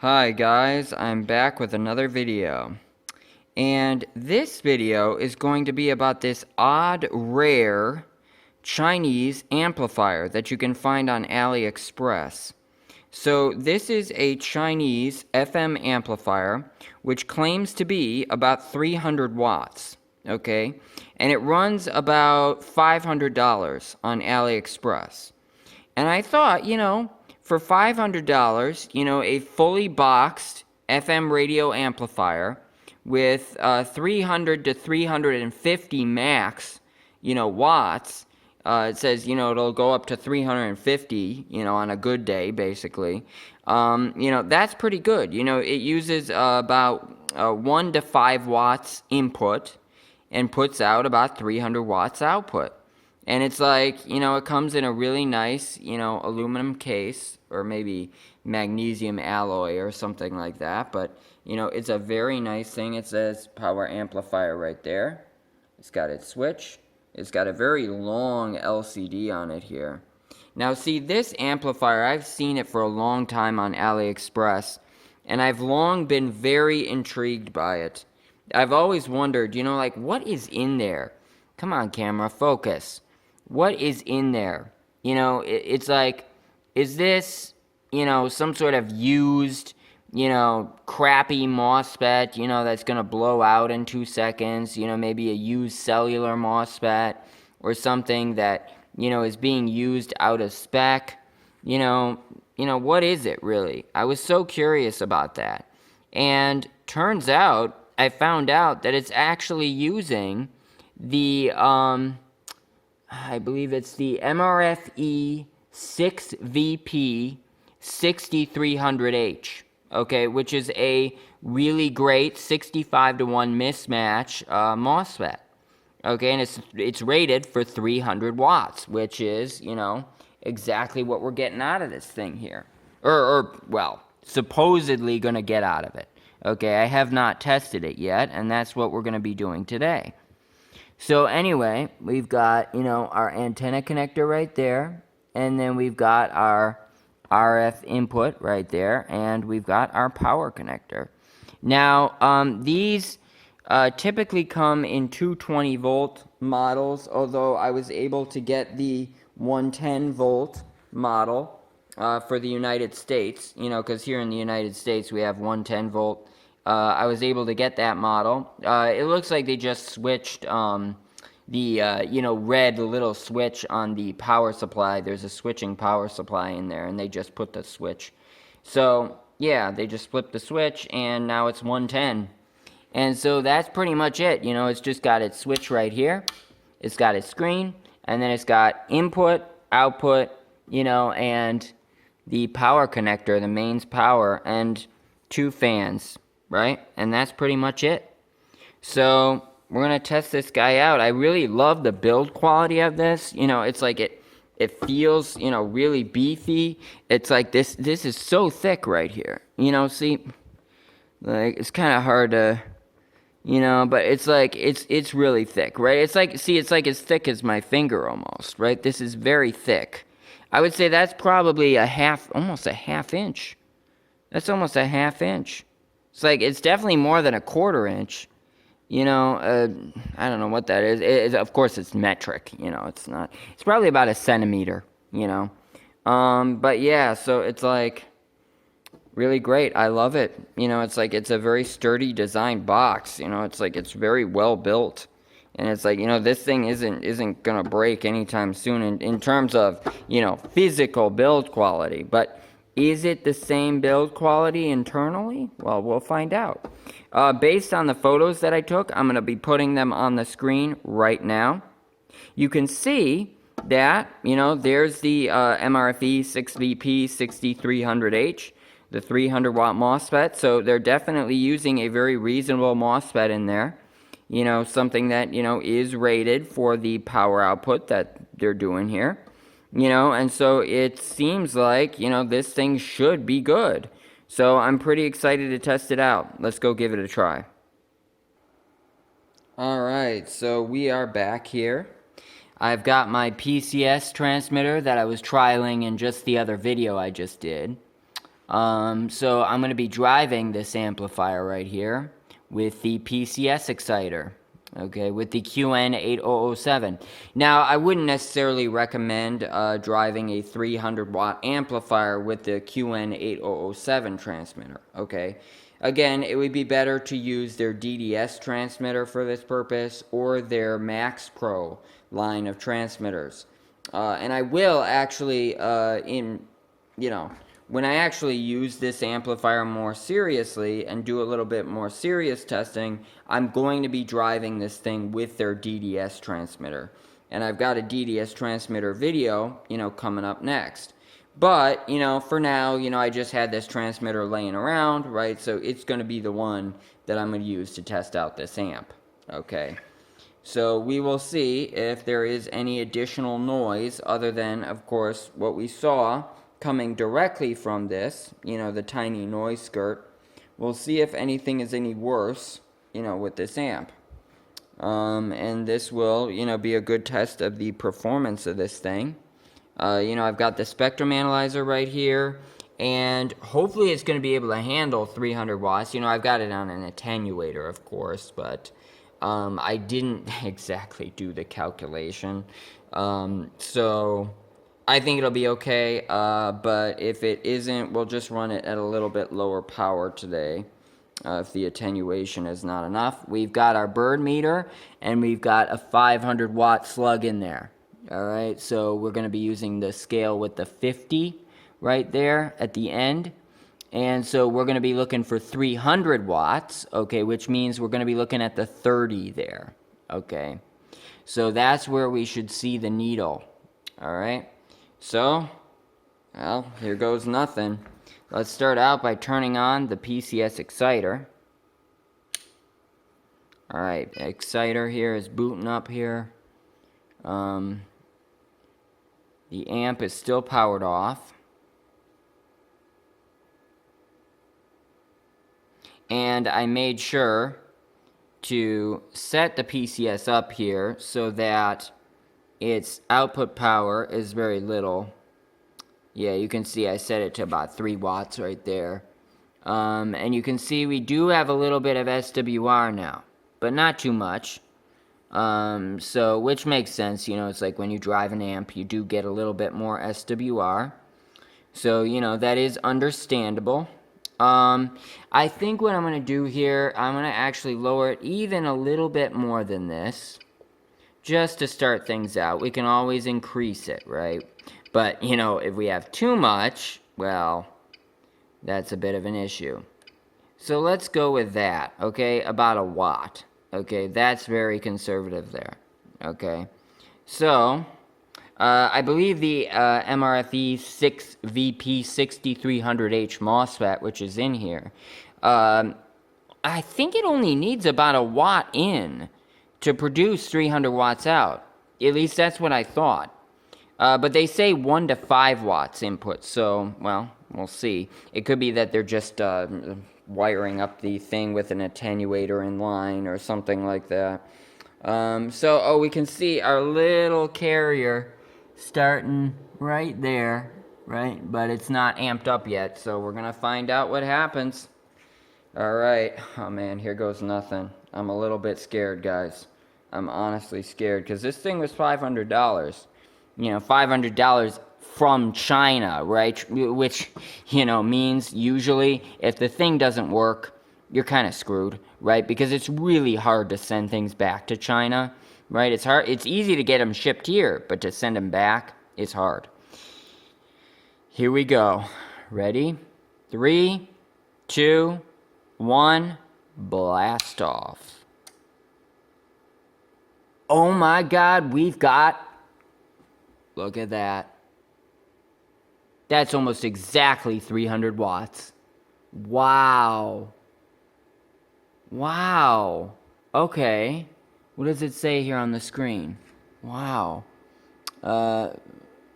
Hi guys, I'm back with another video. And this video is going to be about this odd, rare Chinese amplifier that you can find on AliExpress. So this is a Chinese FM amplifier which claims to be about 300 watts, okay? And it runs about $500 on AliExpress. And I thought, for $500, a fully boxed FM radio amplifier with 300 to 350 max, watts. It says, it'll go up to 350, on a good day, basically. That's pretty good. It uses about 1 to 5 watts input and puts out about 300 watts output. And it's like, it comes in a really nice, aluminum case or maybe magnesium alloy or something like that. But, it's a very nice thing. It says power amplifier right there. It's got its switch. It's got a very long LCD on it here. Now, see, this amplifier, I've seen it for a long time on AliExpress, and I've long been very intrigued by it. I've always wondered, what is in there? Come on, camera, focus. What is in there? It's like, is this, some sort of used, crappy MOSFET, that's going to blow out in 2 seconds, maybe a used cellular MOSFET or something that, is being used out of spec. What is it really? I was so curious about that. And turns out, I found out that it's actually using the, I believe it's the MRFE 6VP 6300H, okay, which is a really great 65 to 1 mismatch MOSFET, okay, and it's rated for 300 watts, which is, exactly what we're getting out of this thing here, well, supposedly going to get out of it, okay. I have not tested it yet, and that's what we're going to be doing today. So anyway, we've got, our antenna connector right there, and then we've got our RF input right there, and we've got our power connector. Now, these typically come in 220 volt models, although I was able to get the 110 volt model for the United States, because here in the United States we have 110 volt. I was able to get that model. It looks like they just switched the, red little switch on the power supply. There's a switching power supply in there, and they just put the switch. So, yeah, they just flipped the switch, and now it's 110. And so that's pretty much it. It's just got its switch right here. It's got its screen, and then it's got input, output, and the power connector, the mains power, and 2 fans. Right? And that's pretty much it. So we're going to test this guy out. I really love the build quality of this. It's like it feels, really beefy. It's like this is so thick right here. See, like it's kind of hard to, but it's like it's really thick, right? It's like, see, it's like as thick as my finger almost, right? This is very thick. I would say that's probably almost a half inch. That's almost a half inch. It's like, it's definitely more than a 1/4 inch, I don't know what that is. Of course, it's metric, it's not, it's probably about a centimeter, but yeah, so it's like, really great, I love it, it's like, it's a very sturdy design box, it's like, it's very well built, and it's like, this thing isn't gonna break anytime soon in terms of, physical build quality, but is it the same build quality internally? Well, we'll find out. Based on the photos that I took, I'm going to be putting them on the screen right now. You can see that, there's the MRFE 6VP 6300H, the 300 watt MOSFET. So they're definitely using a very reasonable MOSFET in there. Something that, is rated for the power output that they're doing here. And so it seems like, this thing should be good. So I'm pretty excited to test it out. Let's go give it a try. Alright, so we are back here. I've got my PCS transmitter that I was trialing in just the other video I just did. So I'm going to be driving this amplifier right here with the PCS exciter, okay, with the QN8007. Now, I wouldn't necessarily recommend driving a 300 watt amplifier with the QN8007 transmitter, okay. Again, it would be better to use their DDS transmitter for this purpose, or their Max Pro line of transmitters. And I will actually, when I actually use this amplifier more seriously and do a little bit more serious testing, I'm going to be driving this thing with their DDS transmitter. And I've got a DDS transmitter video, coming up next. But, for now, I just had this transmitter laying around, right? So it's going to be the one that I'm going to use to test out this amp, okay? So we will see if there is any additional noise other than, of course, what we saw coming directly from this, the tiny noise skirt. We'll see if anything is any worse, with this amp. And this will, be a good test of the performance of this thing. I've got the spectrum analyzer right here, and hopefully it's going to be able to handle 300 watts. I've got it on an attenuator, of course, but I didn't exactly do the calculation. So I think it'll be okay, but if it isn't, we'll just run it at a little bit lower power today, if the attenuation is not enough. We've got our bird meter, and we've got a 500 watt slug in there. Alright, so we're going to be using the scale with the 50 right there at the end. And so we're going to be looking for 300 watts, okay, which means we're going to be looking at the 30 there, okay. So that's where we should see the needle, alright. So, well, here goes nothing. Let's start out by turning on the PCS exciter. Alright, exciter here is booting up here. The amp is still powered off. And I made sure to set the PCS up here so that its output power is very little. Yeah, you can see I set it to about 3 watts right there. And you can see we do have a little bit of SWR now, but not too much. So, which makes sense, it's like when you drive an amp, you do get a little bit more SWR. So, that is understandable. I think what I'm going to do here, I'm going to actually lower it even a little bit more than this, just to start things out. We can always increase it, right? But, if we have too much, well, that's a bit of an issue. So let's go with that, okay? About a watt. Okay, that's very conservative there. Okay, so I believe the MRFE 6VP6300H MOSFET, which is in here, I think it only needs about a watt in to produce 300 watts out. At least that's what I thought. But they say 1 to 5 watts input, so, well, we'll see. It could be that they're just wiring up the thing with an attenuator in line or something like that. So we can see our little carrier starting right there, right? But it's not amped up yet, so we're gonna find out what happens. Alright, oh man, here goes nothing. I'm a little bit scared, guys. I'm honestly scared, because this thing was $500. $500 from China, right? Which, means usually if the thing doesn't work, you're kind of screwed, right? Because it's really hard to send things back to China, right? It's easy to get them shipped here, but to send them back is hard. Here we go. Ready? 3, 2, 1, blast off. Oh my God, we've got... Look at that. That's almost exactly 300 watts. Wow. Wow. Okay. What does it say here on the screen? Wow.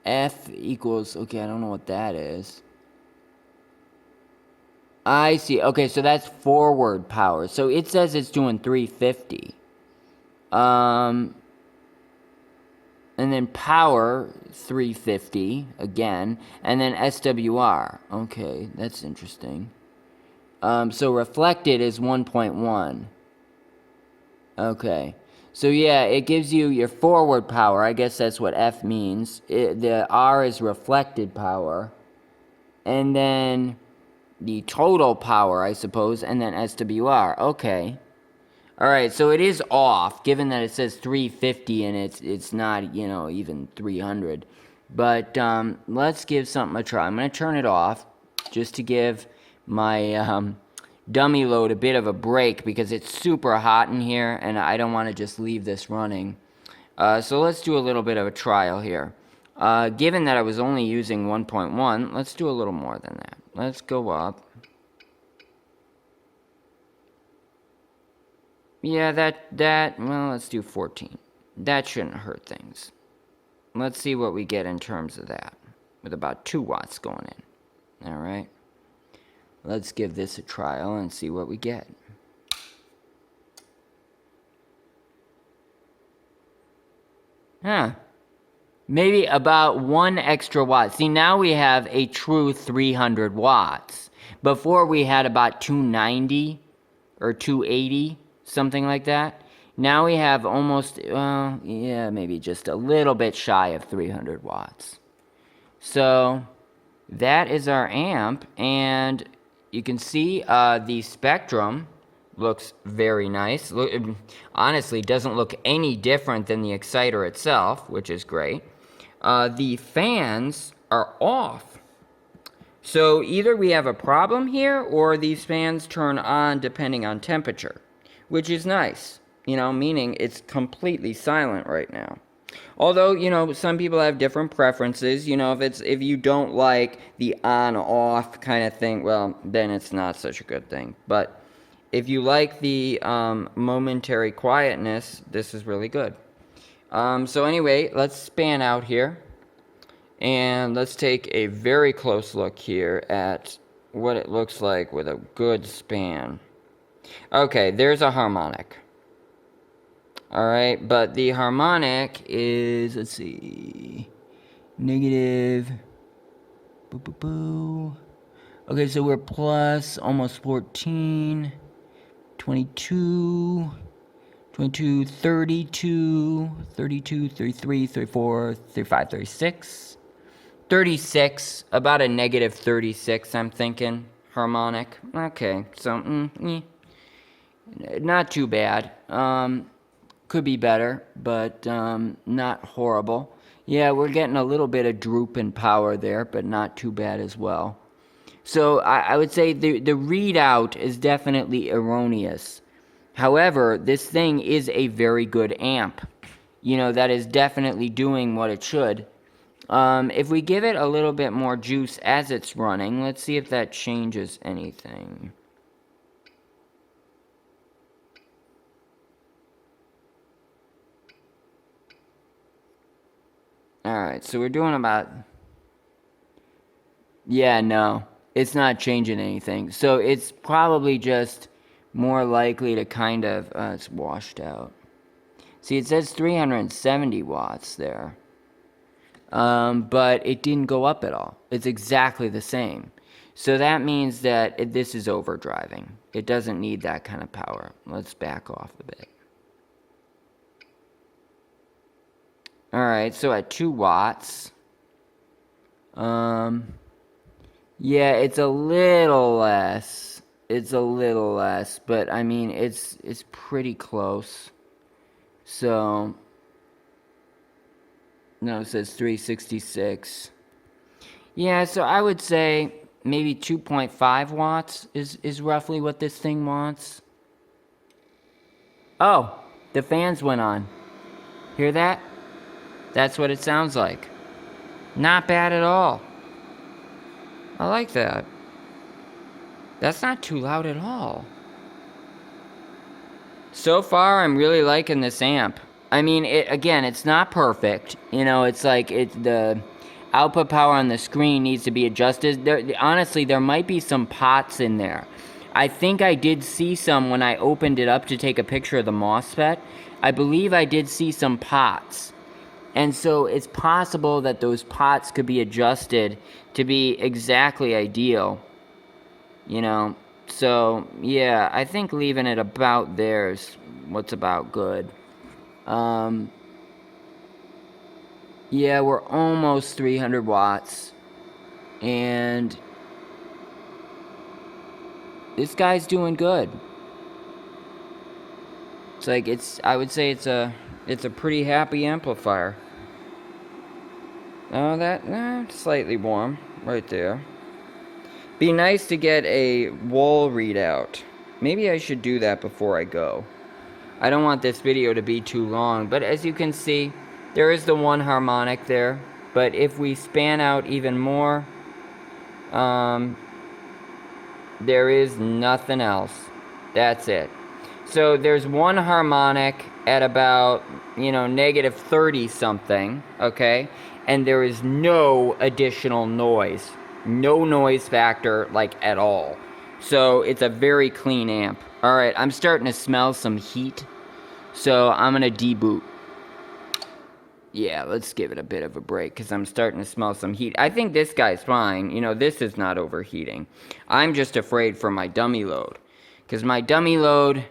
F equals... Okay, I don't know what that is. I see. Okay, so that's forward power. So it says it's doing 350. And then power, 350, again. And then SWR. Okay, that's interesting. So reflected is 1.1. Okay. So yeah, it gives you your forward power. I guess that's what F means. The R is reflected power. And then the total power, I suppose, and then SWR. Okay. Alright, so it is off, given that it says 350 and it's not, you know, even 300. But let's give something a try. I'm going to turn it off just to give my dummy load a bit of a break because it's super hot in here and I don't want to just leave this running. So let's do a little bit of a trial here. Given that I was only using 1.1, let's do a little more than that. Let's go up. Yeah, well, let's do 14. That shouldn't hurt things. Let's see what we get in terms of that. With about 2 watts going in. Alright. Let's give this a trial and see what we get. Huh. Maybe about 1 extra watt. See, now we have a true 300 watts. Before we had about 290 or 280. Something like that. Now we have almost, yeah, maybe just a little bit shy of 300 watts. So that is our amp, and you can see the spectrum looks very nice. It honestly doesn't look any different than the exciter itself, which is great. The fans are off. So either we have a problem here, or these fans turn on depending on temperature. Which is nice, you know, meaning it's completely silent right now. Although, you know, some people have different preferences. You know, if you don't like the on-off kind of thing, well, then it's not such a good thing. But if you like the momentary quietness, this is really good. So anyway, let's span out here. And let's take a very close look here at what it looks like with a good span. Okay, there's a harmonic. Alright, but the harmonic is, let's see, negative. Boo, boo, boo. Okay, so we're plus almost 14, 22, 22, 32, 32, 33, 34, 35, 36. 36, about a negative 36, I'm thinking, harmonic. Okay, so, not too bad. Could be better, but not horrible. Yeah, we're getting a little bit of droop in power there, but not too bad as well. So I would say the readout is definitely erroneous. However, this thing is a very good amp. You know, that is definitely doing what it should. If we give it a little bit more juice as it's running, let's see if that changes anything. Alright, so we're doing about... Yeah, no, it's not changing anything. So it's probably just more likely to kind of... it's washed out. See, it says 370 watts there. But it didn't go up at all. It's exactly the same. So that means that this is overdriving. It doesn't need that kind of power. Let's back off a bit. Alright, so at 2 watts. Yeah, it's a little less. It's a little less, but I mean, it's pretty close. So, no, it says 366. Yeah, so I would say maybe 2.5 watts is roughly what this thing wants. Oh, the fans went on. Hear that? That's what it sounds like. Not bad at all. I like that. That's not too loud at all. So far, I'm really liking this amp. I mean, again, it's not perfect. You know, it's like the output power on the screen needs to be adjusted. Honestly, there might be some pots in there. I think I did see some when I opened it up to take a picture of the MOSFET. I believe I did see some pots. And so it's possible that those pots could be adjusted to be exactly ideal, you know. So, yeah, I think leaving it about there is what's about good. Yeah, we're almost 300 watts. And this guy's doing good. It's like, I would say it's a pretty happy amplifier. Oh, slightly warm right there. Be nice to get a wall readout. Maybe I should do that before I go. I don't want this video to be too long, but as you can see, there is the one harmonic there. But if we span out even more, there is nothing else. That's it. So there's one harmonic at about, negative 30 something, okay? And there is no additional noise. No noise factor, like, at all. So it's a very clean amp. Alright, I'm starting to smell some heat. So I'm going to deboot. Yeah, let's give it a bit of a break, because I'm starting to smell some heat. I think this guy's fine. This is not overheating. I'm just afraid for my dummy load. Because my dummy load,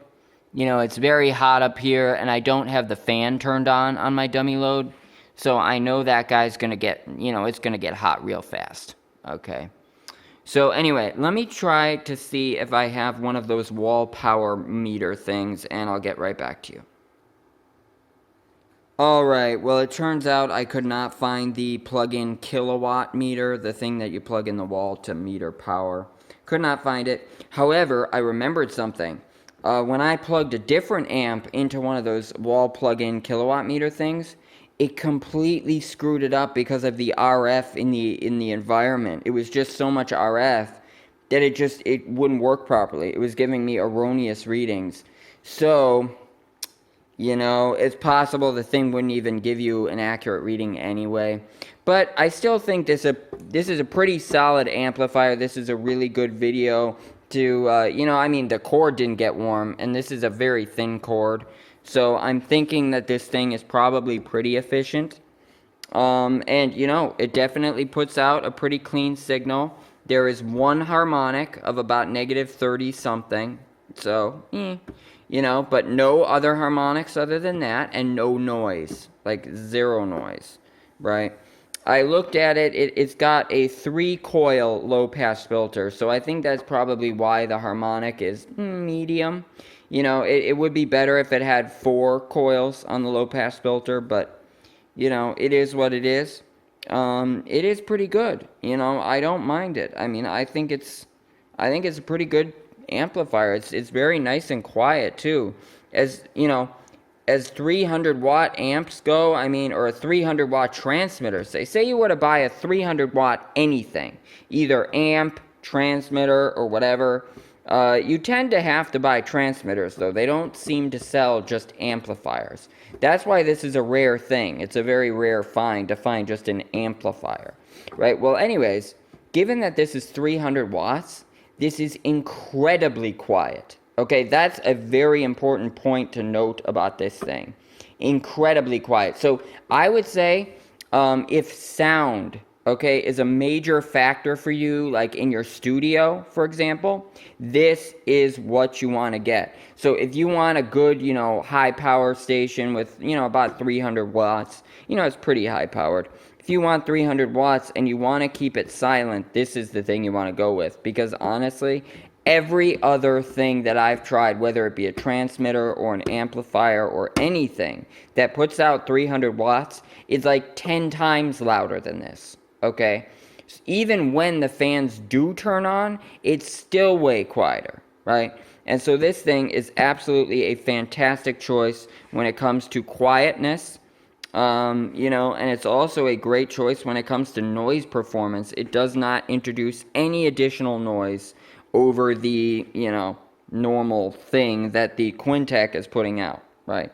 it's very hot up here, and I don't have the fan turned on my dummy load. So I know that guy's going to get, it's going to get hot real fast. Okay. So anyway, let me try to see if I have one of those wall power meter things, and I'll get right back to you. Alright, well, it turns out I could not find the plug-in kilowatt meter, the thing that you plug in the wall to meter power. Could not find it. However, I remembered something. When I plugged a different amp into one of those wall plug-in kilowatt meter things, it completely screwed it up because of the RF in the environment. It was just so much RF that it wouldn't work properly. It was giving me erroneous readings. So, it's possible the thing wouldn't even give you an accurate reading anyway. But I still think this is a pretty solid amplifier. This is a really good video to, the cord didn't get warm, and this is a very thin cord. So I'm thinking that this thing is probably pretty efficient. And, it definitely puts out a pretty clean signal. There is one harmonic of about negative 30 something. So, but no other harmonics other than that, and no noise, like zero noise, right? I looked at it, it's got a 3-coil low-pass filter, so I think that's probably why the harmonic is medium. It would be better if it had 4 coils on the low-pass filter, but, it is what it is. It is pretty good, I don't mind it. I mean, I think it's a pretty good amplifier. It's very nice and quiet too. As 300 watt amps go, or a 300 watt transmitter, say you were to buy a 300 watt anything, either amp, transmitter, or whatever, you tend to have to buy transmitters though. They don't seem to sell just amplifiers. That's why this is a rare thing. It's a very rare find to find just an amplifier, right? Well, anyways, given that this is 300 watts, this is incredibly quiet. Okay, that's a very important point to note about this thing. Incredibly quiet. So I would say if sound, okay, is a major factor for you, like in your studio, for example, this is what you want to get. So if you want a good, high power station with, about 300 watts, it's pretty high powered. If you want 300 watts and you want to keep it silent, this is the thing you want to go with. Because honestly, every other thing that I've tried, whether it be a transmitter or an amplifier or anything that puts out 300 watts, is like 10 times louder than this, okay? Even when the fans do turn on, it's still way quieter, right? And so this thing is absolutely a fantastic choice when it comes to quietness. And it's also a great choice when it comes to noise performance. It does not introduce any additional noise over the, normal thing that the Quintec is putting out, right?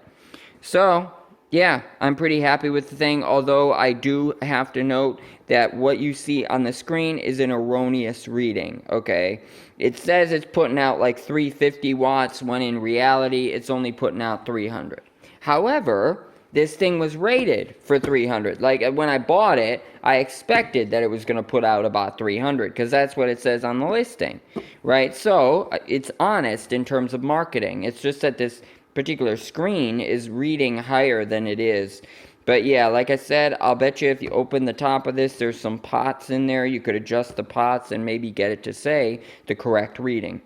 So, yeah, I'm pretty happy with the thing, although I do have to note that what you see on the screen is an erroneous reading, okay? It says it's putting out like 350 watts, when in reality, it's only putting out 300. However, this thing was rated for 300. Like, when I bought it, I expected that it was going to put out about 300 because that's what it says on the listing, right? So it's honest in terms of marketing. It's just that this particular screen is reading higher than it is. But yeah, like I said, I'll bet you if you open the top of this, there's some pots in there. You could adjust the pots and maybe get it to say the correct reading.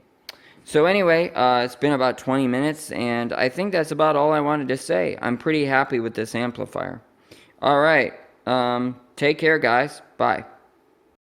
So anyway, it's been about 20 minutes, and I think that's about all I wanted to say. I'm pretty happy with this amplifier. All right, take care, guys. Bye.